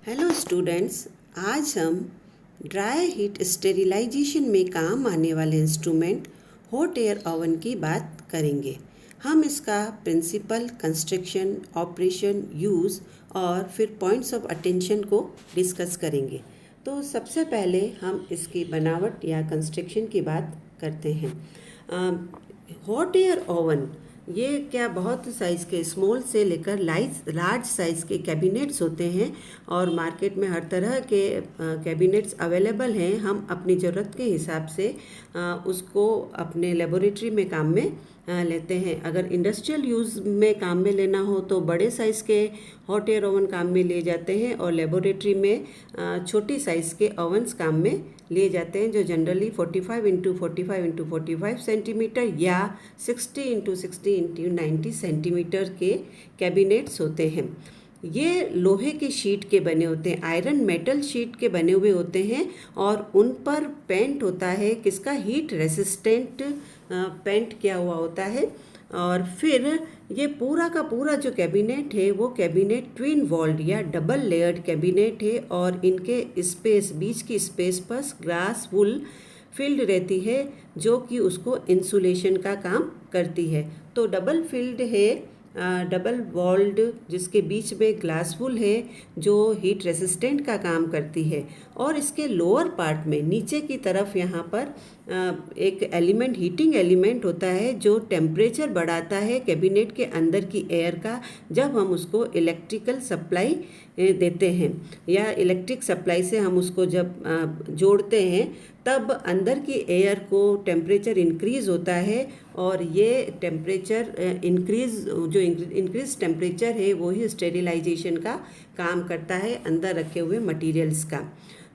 Hello students, आज हम dry heat sterilisation में काम आने वाले इंस्ट्रूमेंट हॉट एयर ओवन की बात करेंगे। हम इसका प्रिंसिपल, कंस्ट्रक्शन, ऑपरेशन, यूज़ और फिर पॉइंट्स ऑफ अटेंशन को डिस्कस करेंगे। तो सबसे पहले हम इसकी बनावट या कंस्ट्रक्शन की बात करते हैं। हॉट एयर ओवन ये क्या बहुत साइज़ के स्मॉल से लेकर लार्ज साइज़ के कैबिनेट्स होते हैं और मार्केट में हर तरह के कैबिनेट्स अवेलेबल हैं। हम अपनी ज़रूरत के हिसाब से उसको अपने लेबोरेटरी में काम में लेते हैं। अगर इंडस्ट्रियल यूज़ में काम में लेना हो तो बड़े साइज़ के हॉट एयर ओवन काम में लिए जाते हैं और लेबोरेटरी में छोटी साइज़ के ओवन्स काम में लिए जाते हैं, जो जनरली 45 इंटू 45 इंटू 45 सेंटीमीटर या 60 इंटू 60 इंटू 90 सेंटीमीटर के कैबिनेट्स होते हैं। ये लोहे के शीट के बने होते हैं, आयरन मेटल शीट के बने हुए होते हैं और उन पर पेंट होता है किसका, हीट रेसिस्टेंट पेंट किया हुआ होता है। और फिर ये पूरा का पूरा जो कैबिनेट है वो कैबिनेट ट्विन वॉल्ड या डबल लेयर्ड कैबिनेट है और इनके स्पेस, बीच की स्पेस पर ग्लास वूल फिल्ड रहती है जो कि उसको इंसुलेशन का काम करती है। तो डबल फिल्ड है, डबल वॉल्ड, जिसके बीच में ग्लास वूल है जो हीट रेसिस्टेंट का काम करती है। और इसके लोअर पार्ट में नीचे की तरफ यहाँ पर एक एलिमेंट, हीटिंग एलिमेंट होता है जो टेम्परेचर बढ़ाता है कैबिनेट के अंदर की एयर का, जब हम उसको इलेक्ट्रिकल सप्लाई देते हैं या इलेक्ट्रिक सप्लाई से हम उसको जब जोड़ते हैं तब अंदर की एयर को टेम्परेचर इंक्रीज़ होता है और ये टेम्परेचर जो इंक्रीज टेम्परेचर है वो ही स्टेरिलाइजेशन का काम करता है अंदर रखे हुए मटेरियल्स का।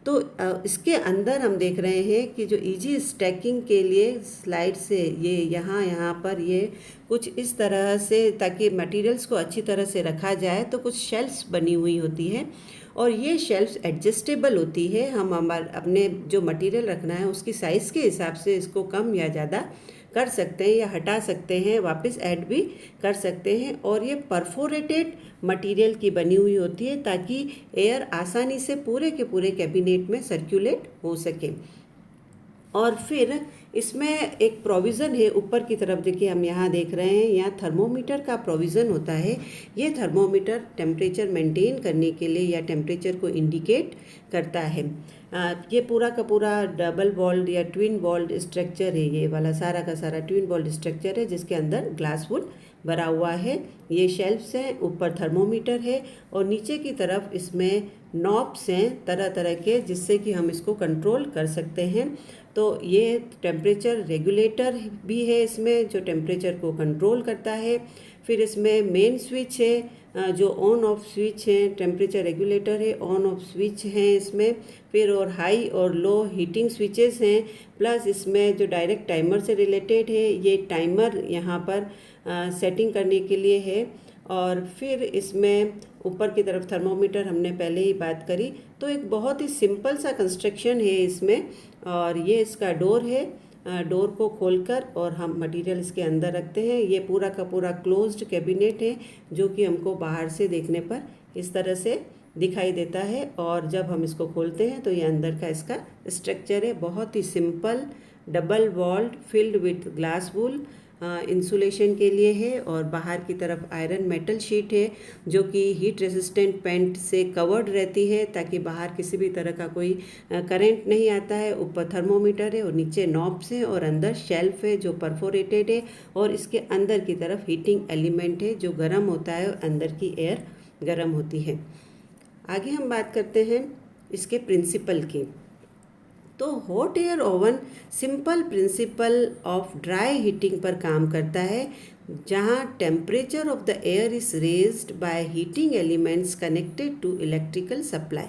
तो इसके अंदर हम देख रहे हैं कि जो इजी स्टैकिंग के लिए स्लाइड से ये यहाँ पर ये कुछ इस तरह से, ताकि मटेरियल्स को अच्छी तरह से रखा जाए, तो कुछ शेल्फ्स बनी हुई होती है और ये शेल्फ्स एडजस्टेबल होती है। हम अपने जो मटेरियल रखना है उसकी साइज़ के हिसाब से इसको कम या ज़्यादा कर सकते हैं या हटा सकते हैं, वापस ऐड भी कर सकते हैं। और ये परफोरेटेड मटेरियल की बनी हुई होती है ताकि एयर आसानी से पूरे के पूरे कैबिनेट में सर्कुलेट हो सके। और फिर इसमें एक प्रोविज़न है ऊपर की तरफ, देखिए हम यहाँ देख रहे हैं, यहाँ थर्मोमीटर का प्रोविज़न होता है। ये थर्मोमीटर टेम्परेचर मेंटेन करने के लिए या टेम्परेचर को इंडिकेट करता है। ये पूरा का पूरा डबल वॉल्ड या ट्विन वॉल्ड स्ट्रक्चर है, ये वाला सारा का सारा ट्विन वॉल्ड स्ट्रक्चर है जिसके अंदर ग्लास वुड भरा हुआ है। ये शेल्फ्स हैं, ऊपर थर्मोमीटर है और नीचे की तरफ इसमें नॉब्स हैं तरह तरह के, जिससे कि हम इसको कंट्रोल कर सकते हैं। तो ये टेम्परेचर रेगुलेटर भी है इसमें, जो टेम्परेचर को कंट्रोल करता है। फिर इसमें मेन स्विच है जो ऑन ऑफ स्विच है, टेम्परेचर रेगुलेटर है, ऑन ऑफ स्विच हैं इसमें। फिर और हाई और लो हीटिंग स्विचेस हैं, प्लस इसमें जो डायरेक्ट टाइमर से रिलेटेड है, ये टाइमर यहाँ पर सेटिंग करने के लिए है। और फिर इसमें ऊपर की तरफ थर्मोमीटर हमने पहले ही बात करी। तो एक बहुत ही सिंपल सा कंस्ट्रक्शन है इसमें। और ये इसका डोर है, डोर को खोलकर और हम मटेरियल इसके अंदर रखते हैं। ये पूरा का पूरा क्लोज्ड कैबिनेट है जो कि हमको बाहर से देखने पर इस तरह से दिखाई देता है और जब हम इसको खोलते हैं तो ये अंदर का इसका स्ट्रक्चर है। बहुत ही simple, double walled, filled with glass wool, insulation के लिए है। और बाहर की तरफ आयरन मेटल शीट है जो कि हीट रेसिस्टेंट पेंट से कवर्ड रहती है ताकि बाहर किसी भी तरह का कोई करंट नहीं आता है। ऊपर थर्मोमीटर है और नीचे नॉब्स है और अंदर शेल्फ है जो परफोरेटेड है और इसके अंदर की तरफ हीटिंग एलिमेंट है जो गर्म होता है और अंदर की एयर गर्म होती है। आगे हम बात करते हैं इसके प्रिंसिपल की। तो hot air oven simple principle of dry heating पर काम करता है, जहां temperature of the air is raised by heating elements connected to electrical supply.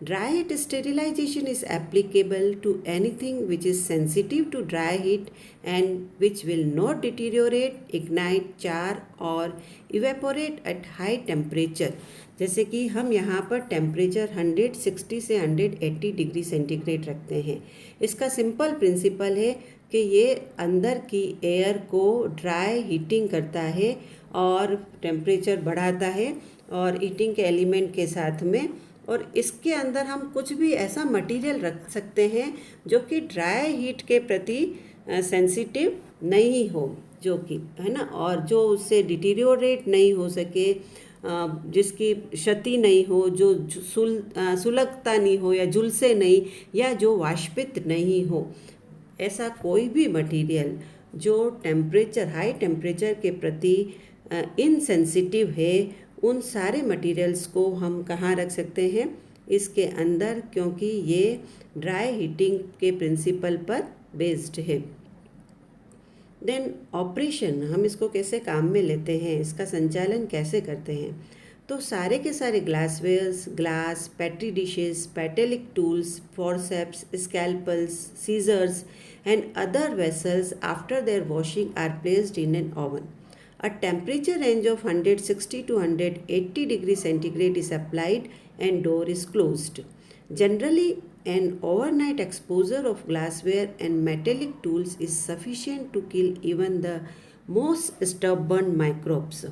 Dry heat sterilization is applicable to anything which is sensitive to dry heat and which will not deteriorate, ignite, char or evaporate at high temperature. जैसे कि हम यहाँ पर temperature 160 से 180 degree centigrade रखते हैं। इसका simple principal है कि ये अंदर की एयर को ड्राई हीटिंग करता है और टेम्परेचर बढ़ाता है और हीटिंग के एलिमेंट के साथ में, और इसके अंदर हम कुछ भी ऐसा मटेरियल रख सकते हैं जो कि ड्राई हीट के प्रति सेंसिटिव नहीं हो, जो कि है ना, और जो उससे डिटीरियोरेट नहीं हो सके, जिसकी क्षति नहीं हो, जो सुलगता नहीं हो या झुलसे नहीं, या जो वाष्पित नहीं हो। ऐसा कोई भी मटेरियल जो टेम्परेचर, हाई टेम्परेचर के प्रति इनसेंसिटिव है, उन सारे मटेरियल्स को हम कहाँ रख सकते हैं, इसके अंदर, क्योंकि ये ड्राई हीटिंग के प्रिंसिपल पर बेस्ड है। देन ऑपरेशन, हम इसको कैसे काम में लेते हैं, इसका संचालन कैसे करते हैं। तो सारे के सारे glasswares, glass, petri dishes, metallic tools, forceps, scalpels, scissors and other vessels after their washing are placed in an oven. A temperature range of 160 to 180 degrees centigrade is applied and door is closed. Generally, an overnight exposure of glassware and metallic tools is sufficient to kill even the most stubborn microbes.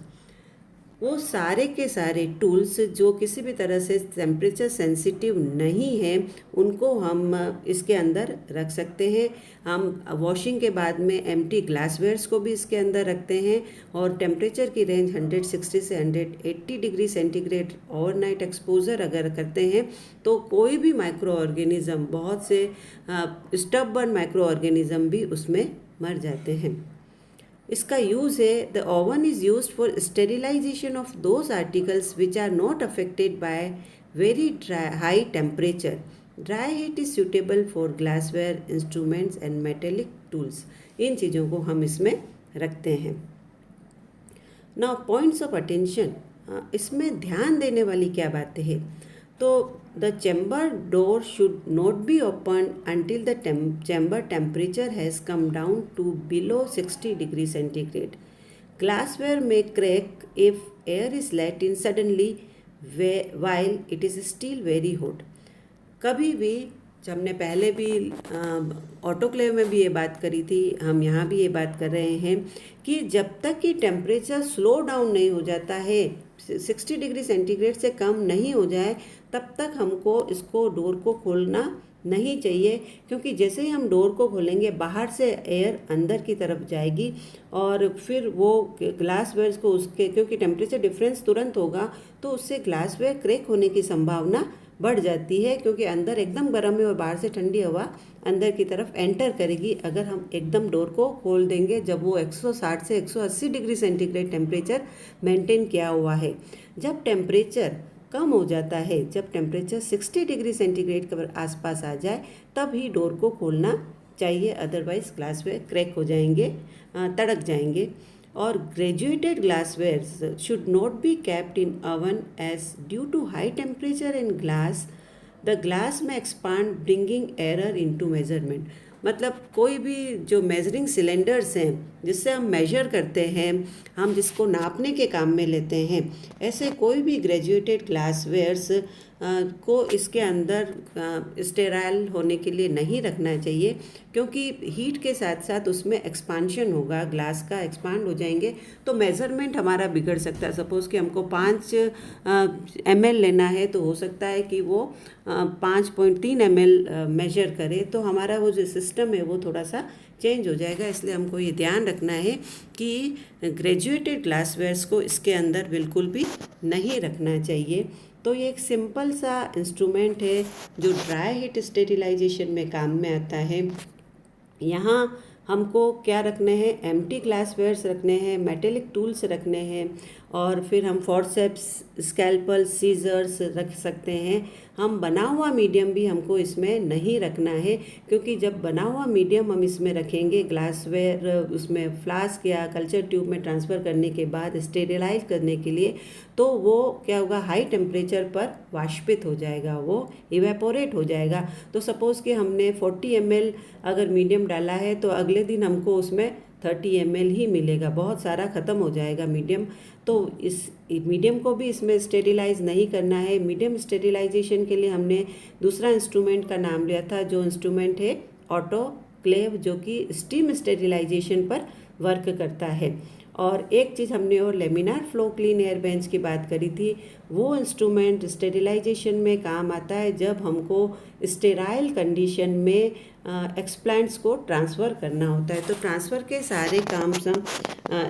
वो सारे के सारे tools जो किसी भी तरह से temperature sensitive नहीं हैं, उनको हम इसके अंदर रख सकते हैं। हम वॉशिंग के बाद में एम्प्टी ग्लासवेयर्स को भी इसके अंदर रखते हैं, और टेम्परेचर की रेंज 160 से 180 डिग्री सेंटीग्रेड ओवरनाइट एक्सपोजर अगर करते हैं तो कोई भी माइक्रो ऑर्गेनिज़म, बहुत से स्टबर्न माइक्रो ऑर्गेनिज़म भी उसमें मर जाते हैं। इसका यूज़ है, the oven is used for sterilization of those articles which are not affected by very high temperature. Dry heat is suitable for glassware, instruments and metallic tools. इन चीज़ों को हम इसमें रखते हैं। नाउ पॉइंट्स ऑफ अटेंशन, इसमें ध्यान देने वाली क्या बातें हैं। तो the chamber door should not be open until the chamber temperature has come down to below 60 degrees centigrade. Glassware may crack if air is let in suddenly while it is still very hot. कभी भी, हमने पहले भी autoclave में भी ये बात करी थी, हम यहाँ भी ये बात कर रहे हैं कि जब तक कि टेम्परेचर स्लो डाउन नहीं हो जाता है, 60 डिग्री सेंटीग्रेड से कम नहीं हो जाए, तब तक हमको इसको डोर को खोलना नहीं चाहिए, क्योंकि जैसे ही हम डोर को खोलेंगे बाहर से एयर अंदर की तरफ जाएगी और फिर वो ग्लासवेयर को उसके, क्योंकि टेम्परेचर डिफरेंस तुरंत होगा तो उससे ग्लासवेयर क्रैक होने की संभावना बढ़ जाती है, क्योंकि अंदर एकदम गर्म है और बाहर से ठंडी हवा अंदर की तरफ एंटर करेगी अगर हम एकदम डोर को खोल देंगे जब वो 160 से 180 डिग्री सेंटीग्रेड टेम्परेचर मेंटेन किया हुआ है। जब टेम्परेचर कम हो जाता है, जब टेम्परेचर 60 डिग्री सेंटीग्रेड के आसपास आ जाए, तब ही डोर को खोलना चाहिए, अदरवाइज ग्लासवेयर क्रैक हो जाएंगे, तड़क जाएंगे। और graduated glasswares should not be kept in oven as due to high temperature in glass the glass में expand bringing error into measurement. मतलब कोई भी जो मेजरिंग सिलेंडर्स हैं जिससे हम मेजर करते हैं, हम जिसको नापने के काम में लेते हैं, ऐसे कोई भी ग्रेजुएटेड ग्लासवेयर्स को इसके अंदर स्टेराइल होने के लिए नहीं रखना चाहिए, क्योंकि हीट के साथ साथ उसमें एक्सपांशन होगा, ग्लास का एक्सपांड हो जाएंगे तो मेज़रमेंट हमारा बिगड़ सकता है। सपोज़ कि हमको 5 ml लेना है तो हो सकता है कि वो 5.3 ml मेजर करे, तो हमारा वो जो सिस्टम है वो थोड़ा सा चेंज हो जाएगा। इसलिए हमको ये ध्यान रखना है कि ग्रेजुएटेड ग्लासवेयर्स को इसके अंदर बिल्कुल भी नहीं रखना चाहिए। तो ये एक सिंपल सा इंस्ट्रूमेंट है जो ड्राई हीट स्टेरिलाइजेशन में काम में आता है। यहाँ हमको क्या रखने हैं, एम्प्टी ग्लासवेयर्स रखने हैं, मेटेलिक टूल्स रखने हैं, और फिर हम फॉरसेप्स, स्कैल्पल, सीजर्स रख सकते हैं। हम बना हुआ मीडियम भी हमको इसमें नहीं रखना है, क्योंकि जब बना हुआ मीडियम हम इसमें रखेंगे, ग्लासवेयर उसमें फ्लास्क या कल्चर ट्यूब में ट्रांसफ़र करने के बाद स्टेरिलाइज करने के लिए, तो वो क्या होगा, हाई टेम्परेचर पर वाष्पित हो जाएगा, वो इवेपोरेट हो जाएगा। तो सपोज़ कि हमने 40 ml अगर मीडियम डाला है तो अगले दिन हमको उसमें 30 ml ही मिलेगा, बहुत सारा ख़त्म हो जाएगा मीडियम। तो इस मीडियम को भी इसमें स्टेरिलाइज नहीं करना है। मीडियम स्टेरिलाइजेशन के लिए हमने दूसरा इंस्ट्रूमेंट का नाम लिया था, जो इंस्ट्रूमेंट है ऑटोक्लेव, जो कि स्टीम स्टेरिलाइजेशन पर वर्क करता है। और एक चीज़ हमने और laminar flow clean air bench की बात करी थी, वो इंस्ट्रूमेंट स्टेरिलाइजेशन में काम आता है जब हमको स्टेराइल कंडीशन में एक्सप्लांट्स को ट्रांसफ़र करना होता है। तो ट्रांसफ़र के सारे काम हम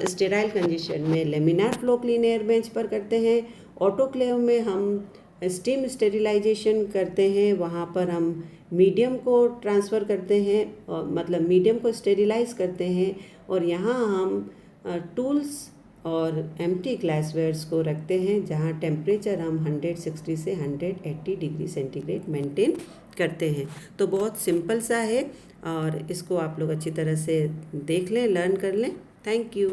स्टेराइल कंडीशन में laminar flow clean air bench पर करते हैं। ऑटोक्लेव में हम स्टीम स्टेरिलाइजेशन करते हैं, वहाँ पर हम मीडियम को ट्रांसफ़र करते हैं, मतलब मीडियम को स्टेरिलाइज करते हैं, और यहाँ हम टूल्स और एम्प्टी ग्लासवेयर्स को रखते हैं जहाँ टेम्परेचर हम 160 से 180 डिग्री सेंटीग्रेड मेंटेन करते हैं। तो बहुत सिंपल सा है और इसको आप लोग अच्छी तरह से देख लें, लर्न कर लें। Thank you.